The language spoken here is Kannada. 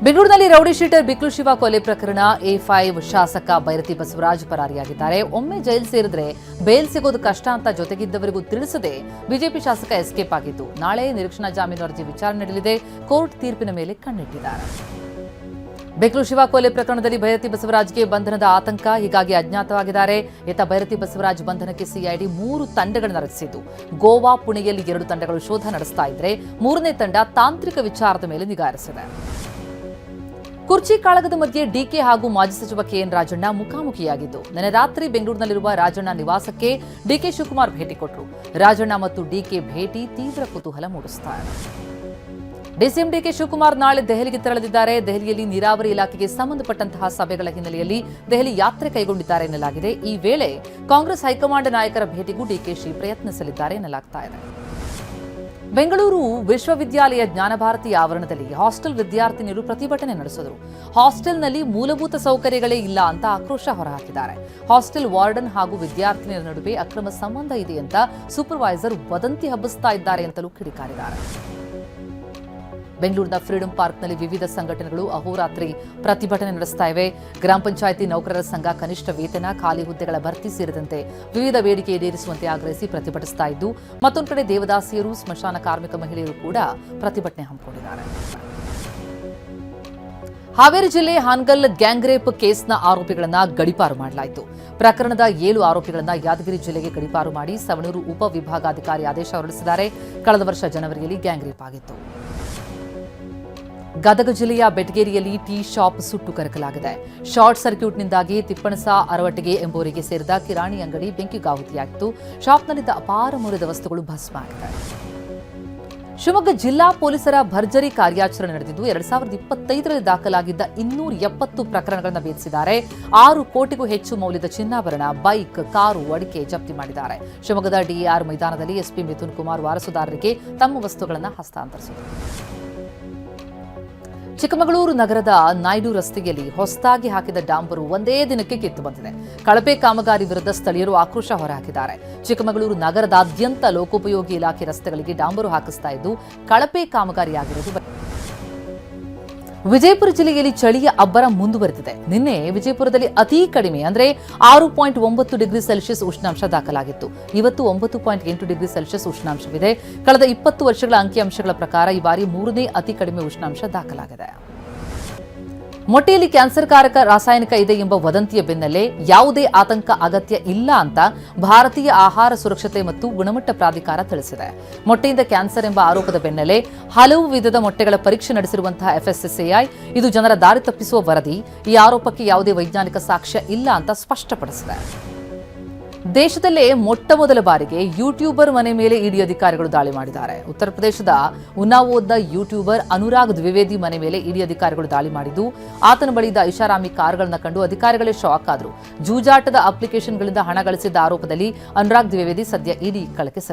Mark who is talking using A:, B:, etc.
A: ಬೆಂಗಳೂರಿನಲ್ಲಿ ರೌಡಿ ಶೀಟರ್ ಬಿಕ್ಲು ಶಿವ ಕೊಲೆ ಪ್ರಕರಣ A5 ಶಾಸಕ ಬೈರತಿ ಬಸವರಾಜ್ ಪರಾರಿಯಾಗಿದ್ದಾರೆ. ಒಮ್ಮೆ ಜೈಲು ಸೇರಿದ್ರೆ ಬೇಲ್ ಸಿಗೋದು ಕಷ್ಟ ಅಂತ ಜೊತೆಗಿದ್ದವರಿಗೂ ತಿಳಿಸದೆ ಬಿಜೆಪಿ ಶಾಸಕ ಎಸ್ಕೇಪ್ ಆಗಿದ್ದು ನಾಳೆ ನಿರೀಕ್ಷಣಾ ಜಾಮೀನು ಅರ್ಜಿ ವಿಚಾರಣೆ ನಡೆಯಲಿದೆ. ಕೋರ್ಟ್ ತೀರ್ಪಿನ ಮೇಲೆ ಕಣ್ಣಿಟ್ಟಿದ್ದಾರೆ. ಬಿಕ್ಲು ಶಿವ ಕೊಲೆ ಪ್ರಕರಣದಲ್ಲಿ ಬೈರತಿ ಬಸವರಾಜ್ಗೆ ಬಂಧನದ ಆತಂಕ, ಹೀಗಾಗಿ ಅಜ್ಞಾತವಾಗಿದ್ದಾರೆ. ಇತ್ತ ಬೈರತಿ ಬಸವರಾಜ್ ಬಂಧನಕ್ಕೆ ಸಿಐಡಿ 3 ತಂಡಗಳನ್ನು ರಚಿಸಿದ್ದು ಗೋವಾ, ಪುಣೆಯಲ್ಲಿ 2 ತಂಡಗಳು ಶೋಧ ನಡೆಸ್ತಾ ಇದ್ರೆ 3ನೇ ತಂಡ ತಾಂತ್ರಿಕ ವಿಚಾರದ ಮೇಲೆ ನಿಗಾ ಇರಿಸಿದೆ. ಕುರ್ಚಿ ಕಾಳಗದ ಮಧ್ಯೆ ಡಿಕೆ ಹಾಗೂ ಮಾಜಿ ಸಚಿವ ಕೆಎನ್ ರಾಜಣ್ಣ ಮುಖಾಮುಖಿಯಾಗಿದ್ದು ನಿನ್ನೆ ರಾತ್ರಿ ಬೆಂಗಳೂರಿನಲ್ಲಿರುವ ರಾಜಣ್ಣ ನಿವಾಸಕ್ಕೆ ಡಿಕೆ ಶಿವಕುಮಾರ್ ಭೇಟಿ ಕೊಟ್ಟರು. ರಾಜಣ್ಣ ಮತ್ತು ಡಿಕೆ ಭೇಟಿ ತೀವ್ರ ಕುತೂಹಲ ಮೂಡಿಸುತ್ತಾ ಇದೆ. ಡಿಸಿಎಂ ಡಿಕೆ ಶಿವಕುಮಾರ್ ನಾಳೆ ದೆಹಲಿಗೆ ತೆರಳಲಿದ್ದಾರೆ. ದೆಹಲಿಯಲ್ಲಿ ನೀರಾವರಿ ಇಲಾಖೆಗೆ ಸಂಬಂಧಪಟ್ಟಂತಹ ಸಭೆಗಳ ಹಿನ್ನೆಲೆಯಲ್ಲಿ ದೆಹಲಿ ಯಾತ್ರೆ ಕೈಗೊಂಡಿದ್ದಾರೆ ಎನ್ನಲಾಗಿದೆ. ಈ ವೇಳೆ ಕಾಂಗ್ರೆಸ್ ಹೈಕಮಾಂಡ್ ನಾಯಕರ ಭೇಟಿಗೂ ಡಿಕೆಶಿ ಪ್ರಯತ್ನಿಸಲಿದ್ದಾರೆ ಎನ್ನಲಾಗ್ತಾ ಇದೆ. ಬೆಂಗಳೂರು ವಿಶ್ವವಿದ್ಯಾಲಯ ಜ್ಞಾನಭಾರತಿ ಆವರಣದಲ್ಲಿ ಹಾಸ್ಟೆಲ್ ವಿದ್ಯಾರ್ಥಿನಿಯರು ಪ್ರತಿಭಟನೆ ನಡೆಸಿದರು. ಹಾಸ್ಟೆಲ್ನಲ್ಲಿ ಮೂಲಭೂತ ಸೌಕರ್ಯಗಳೇ ಇಲ್ಲ ಅಂತ ಆಕ್ರೋಶ ಹೊರಹಾಕಿದ್ದಾರೆ. ಹಾಸ್ಟೆಲ್ ವಾರ್ಡನ್ ಹಾಗೂ ವಿದ್ಯಾರ್ಥಿನಿಯರ ನಡುವೆ ಅಕ್ರಮ ಸಂಬಂಧ ಇದೆ ಅಂತ ಸೂಪರ್ವೈಸರ್ ವದಂತಿ ಹಬ್ಬಿಸ್ತಾ ಇದ್ದಾರೆ ಅಂತಲೂ ಕಿಡಿಕಾರಿದ್ದಾರೆ. ಬೆಂಗಳೂರಿನ ಫ್ರೀಡಂ ಪಾರ್ಕ್ನಲ್ಲಿ ವಿವಿಧ ಸಂಘಟನೆಗಳು ಅಹೋರಾತ್ರಿ ಪ್ರತಿಭಟನೆ ನಡೆಸ್ತಾ ಇವೆ. ಗ್ರಾಮ ಪಂಚಾಯಿತಿ ನೌಕರರ ಸಂಘ ಕನಿಷ್ಠ ವೇತನ, ಖಾಲಿ ಹುದ್ದೆಗಳ ಭರ್ತಿ ಸೇರಿದಂತೆ ವಿವಿಧ ಬೇಡಿಕೆ ಈಡೇರಿಸುವಂತೆ ಆಗ್ರಹಿಸಿ ಪ್ರತಿಭಟಿಸ್ತಾ ಇದ್ದು, ಮತ್ತೊಂದು ಕಡೆ ದೇವದಾಸಿಯರು, ಸ್ಮಶಾನ ಕಾರ್ಮಿಕ ಮಹಿಳೆಯರು ಕೂಡ ಪ್ರತಿಭಟನೆ ಹಮ್ಮಿಕೊಂಡಿದ್ದಾರೆ. ಹಾವೇರಿ ಜಿಲ್ಲೆ ಹಾನಗಲ್ ಗ್ಯಾಂಗ್ ರೇಪ್ ಕೇಸ್ನ ಆರೋಪಿಗಳನ್ನು ಗಡೀಪಾರು ಮಾಡಲಾಯಿತು. ಪ್ರಕರಣದ 7 ಆರೋಪಿಗಳನ್ನು ಯಾದಗಿರಿ ಜಿಲ್ಲೆಗೆ ಗಡೀಪಾರು ಮಾಡಿ ಸವಣೂರು ಉಪವಿಭಾಗಾಧಿಕಾರಿ ಆದೇಶ ಹೊರಡಿಸಿದ್ದಾರೆ. ಕಳೆದ ವರ್ಷ ಜನವರಿಯಲ್ಲಿ ಗ್ಯಾಂಗ್ ರೇಪ್ ಆಗಿತ್ತು. ಗದಗ ಜಿಲ್ಲೆಯ ಬೆಟಗೇರಿಯಲ್ಲಿ ಟೀ ಶಾಪ್ ಸುಟ್ಟು ಕರಕಲಾಗಿದೆ. ಶಾರ್ಟ್ ಸರ್ಕ್ಯೂಟ್ನಿಂದಾಗಿ ತಿಪ್ಪಣಸ ಅರವಟ್ಟಿಗೆ ಎಂಬುವರಿಗೆ ಸೇರಿದ ಕಿರಾಣಿ ಅಂಗಡಿ ಬೆಂಕಿಗಾಹುತಿಯಾಗಿತ್ತು. ಶಾಪ್ನಲ್ಲಿದ್ದ ಅಪಾರ ಮೌಲ್ಯದ ವಸ್ತುಗಳು ಭಸ್ಮ ಆಗಿದೆ. ಶಿವಮೊಗ್ಗ ಜಿಲ್ಲಾ ಪೊಲೀಸರ ಭರ್ಜರಿ ಕಾರ್ಯಾಚರಣೆ ನಡೆದಿದ್ದು 2025ರಲ್ಲಿ ದಾಖಲಾಗಿದ್ದ 270 ಪ್ರಕರಣಗಳನ್ನು ಭೇದಿಸಿದ್ದಾರೆ. 6 ಕೋಟಿಗೂ ಹೆಚ್ಚು ಮೌಲ್ಯದ ಚಿನ್ನಾಭರಣ, ಬೈಕ್, ಕಾರು, ಅಡಿಕೆ ಜಪ್ತಿ ಮಾಡಿದ್ದಾರೆ. ಶಿವಮೊಗ್ಗದ ಡಿಎಆರ್ ಮೈದಾನದಲ್ಲಿ ಎಸ್ಪಿ ಮಿಥುನ್ ಕುಮಾರ್ ವಾರಸುದಾರರಿಗೆ ತಮ್ಮ ವಸ್ತುಗಳನ್ನು ಹಸ್ತಾಂತರಿಸಿದರು. ಚಿಕ್ಕಮಗಳೂರು ನಗರದ ನಾಯ್ಡು ರಸ್ತೆಯಲ್ಲಿ ಹೊಸದಾಗಿ ಹಾಕಿದ ಡಾಂಬರು ಒಂದೇ ದಿನಕ್ಕೆ ಕಿತ್ತು ಬಂದಿದೆ. ಕಳಪೆ ಕಾಮಗಾರಿ ವಿರುದ್ಧ ಸ್ಥಳೀಯರು ಆಕ್ರೋಶ ಹೊರಹಾಕಿದ್ದಾರೆ. ಚಿಕ್ಕಮಗಳೂರು ನಗರದಾದ್ಯಂತ ಲೋಕೋಪಯೋಗಿ ಇಲಾಖೆ ರಸ್ತೆಗಳಿಗೆ ಡಾಂಬರು ಹಾಕಿಸ್ತಾ ಇದ್ದು ಕಳಪೆ ಕಾಮಗಾರಿಯಾಗಿರುವುದು. ವಿಜಯಪುರ ಜಿಲ್ಲೆಯಲ್ಲಿ ಚಳಿಯ ಅಬ್ಬರ ಮುಂದುವರೆದಿದೆ. ನಿನ್ನೆ ವಿಜಯಪುರದಲ್ಲಿ ಅತಿ ಕಡಿಮೆ ಅಂದರೆ 6.9 ಡಿಗ್ರಿ ಸೆಲ್ಸಿಯಸ್ ಉಷ್ಣಾಂಶ ದಾಖಲಾಗಿತ್ತು. ಇವತ್ತು 9.8 ಡಿಗ್ರಿ ಸೆಲ್ಸಿಯಸ್ ಉಷ್ಣಾಂಶವಿದೆ. ಕಳೆದ 20 ವರ್ಷಗಳ ಅಂಕಿಅಂಶಗಳ ಪ್ರಕಾರ ಈ ಬಾರಿ 3ನೇ ಅತಿ ಕಡಿಮೆ ಉಷ್ಣಾಂಶ ದಾಖಲಾಗಿದೆ. ಮೊಟ್ಟೆಯಲ್ಲಿ ಕ್ಯಾನ್ಸರ್ಕಾರಕ ರಾಸಾಯನಿಕ ಇದೆ ಎಂಬ ವದಂತಿಯ ಬೆನ್ನಲ್ಲೇ ಯಾವುದೇ ಆತಂಕ ಅಗತ್ಯ ಇಲ್ಲ ಅಂತ ಭಾರತೀಯ ಆಹಾರ ಸುರಕ್ಷತೆ ಮತ್ತು ಗುಣಮಟ್ಟ ಪ್ರಾಧಿಕಾರ ತಿಳಿಸಿದೆ. ಮೊಟ್ಟೆಯಿಂದ ಕ್ಯಾನ್ಸರ್ ಎಂಬ ಆರೋಪದ ಬೆನ್ನಲ್ಲೇ ಹಲವು ವಿಧದ ಮೊಟ್ಟೆಗಳ ಪರೀಕ್ಷೆ ನಡೆಸಿರುವಂತಹ FSSAI ಇದು ಜನರ ದಾರಿ ತಪ್ಪಿಸುವ ವರದಿ. ಈ ಆರೋಪಕ್ಕೆ ಯಾವುದೇ ವೈಜ್ಞಾನಿಕ ಸಾಕ್ಷ್ಯ ಇಲ್ಲ ಅಂತ ಸ್ಪಷ್ಟಪಡಿಸಿದೆ. ದೇಶದಲ್ಲೇ ಮೊಟ್ಟಮೊದಲ ಬಾರಿಗೆ ಯೂಟ್ಯೂಬರ್ ಮನೆ ಮೇಲೆ ಇಡಿ ಅಧಿಕಾರಿಗಳು ದಾಳಿ ಮಾಡಿದ್ದಾರೆ. ಉತ್ತರ ಪ್ರದೇಶದ ಉನ್ನಾವೋದ್ನ ಯೂಟ್ಯೂಬರ್ ಅನುರಾಗ್ ದ್ವಿವೇದಿ ಮನೆ ಮೇಲೆ ಇಡಿ ಅಧಿಕಾರಿಗಳು ದಾಳಿ ಮಾಡಿದ್ದು ಆತನ ಬಳಿಯಿದ್ದ ಐಷಾರಾಮಿ ಕಾರುಗಳನ್ನು ಕಂಡು ಅಧಿಕಾರಿಗಳೇ ಶಾಕ್ ಆದರು. ಜೂಜಾಟದ ಅಪ್ಲಿಕೇಶನ್ಗಳಿಂದ ಹಣ ಗಳಿಸಿದ್ದ ಆರೋಪದಲ್ಲಿ ಅನುರಾಗ್ ದ್ವಿವೇದಿ ಸದ್ಯ ಇಡಿ ಕಳಕ್ಕೆ